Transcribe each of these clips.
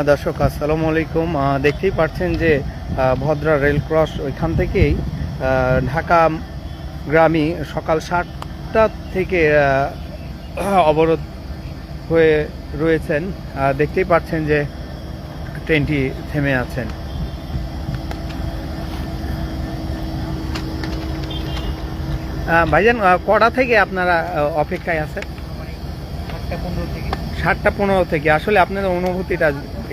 দর্শক আসসালামু আলাইকুম। দেখতেই পাচ্ছেন যে ভদ্রা রেল ক্রস ওইখান থেকেই ঢাকা গ্রামী সকাল 7টা থেকে অবরোধ হয়ে রয়েছেন। দেখতেই পাচ্ছেন যে ট্রেনটি থেমে আছেন। ভাইজান, কটা থেকে আপনারা অপেক্ষায় আছেন? 7:15 থেকে। 7টা 15 থেকে। আসলে আপনাদের অনুভূতিটা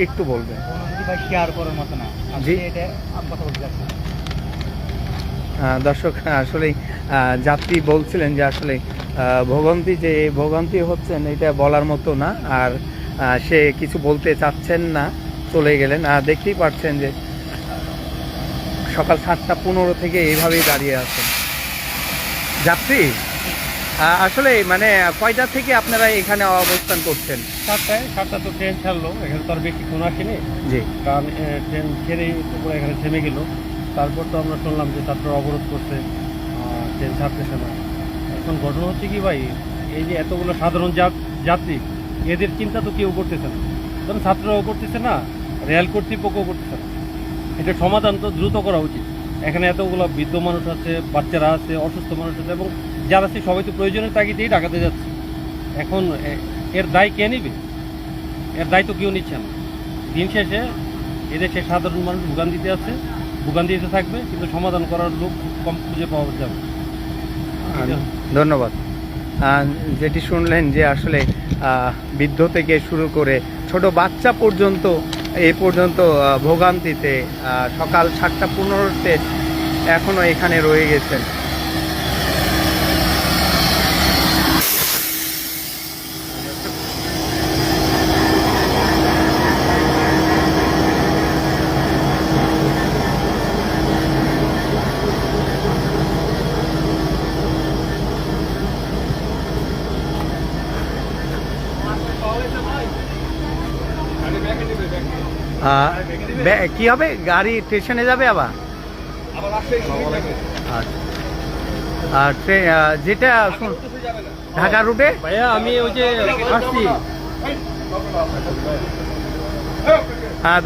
একটু বলবেন। অনুভূতি ভাই শেয়ার করার মতো না। জি। এটা আমি কথা বলতে চাচ্ছি। দর্শক, আসলেই যাত্রী বলছিলেন যে আসলে ভোগান্তি, যে ভোগান্তি হচ্ছেন এটা বলার মতো না। আর সে কিছু বলতে চাচ্ছেন না, চলে গেলেন। দেখতেই পাচ্ছেন যে সকাল 7টা 15 থেকে এইভাবেই দাঁড়িয়ে আছেন যাত্রী। আসলে মানে কয়টা থেকে আপনারা এখানে অবস্থান করছেন? 7টা তো ট্রেন ছাড়লো, এখানে তো আর বেশিক্ষণ আসেনি। জি। কারণ ট্রেন ছেড়েই তারপরে এখানে থেমে গেল। তারপর তো আমরা শুনলাম যে ছাত্ররা অবরোধ করছে, ট্রেন ছাড়তেছে না। এখন ঘটনা হচ্ছে কি ভাই, এই যে এতগুলো সাধারণ যাত্রী, এদের চিন্তা তো কেউ করতেছে না। কারণ ছাত্ররাও করতেছে না, রেল কর্তৃপক্ষও করতেছে না। এটা সমাধান তো দ্রুত করা উচিত। এখানে এতগুলো বৃদ্ধ মানুষ আছে, বাচ্চারা আছে, অসুস্থ মানুষ আছে, এবং যারা আছে সবাই তো প্রয়োজনের তাগিদেই ঢাকাতে যাচ্ছে। এখন এর দায় কে নিবে? এর দায় তো কেউ নিচ্ছে না। দিন শেষে এদেশে সাধারণ মানুষ ভোগান্তিতে আছে, ভোগান্তিতে থাকবে, কিন্তু সমাধান করার লোক কম খুঁজে পাওয়া যাবে। ধন্যবাদ। যেটি শুনলেন যে আসলে বৃদ্ধ থেকে শুরু করে ছোট বাচ্চা পর্যন্ত এ পর্যন্ত ভোগান্তিতে সকাল 7টা 15-তে এখনও এখানে রয়ে গেছেন। কি হবে, গাড়ি স্টেশনে যাবে আবার? আর যেটা ঢাকা রুটে ভাইয়া আমি ওই যে আসছি।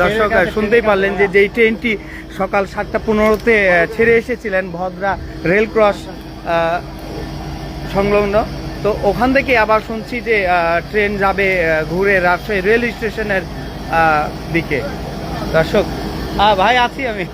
দর্শক শুনতেই পারলেন যে যেই ট্রেনটি সকাল 7টা 15-তে ছেড়ে এসেছিলেন ভদ্রা রেল ক্রস সংলগ্ন, তো ওখান থেকে আবার শুনছি যে ট্রেন যাবে ঘুরে রাজশাহী রেল স্টেশনের দিকে। দর্শক, ভাই আছি আমি।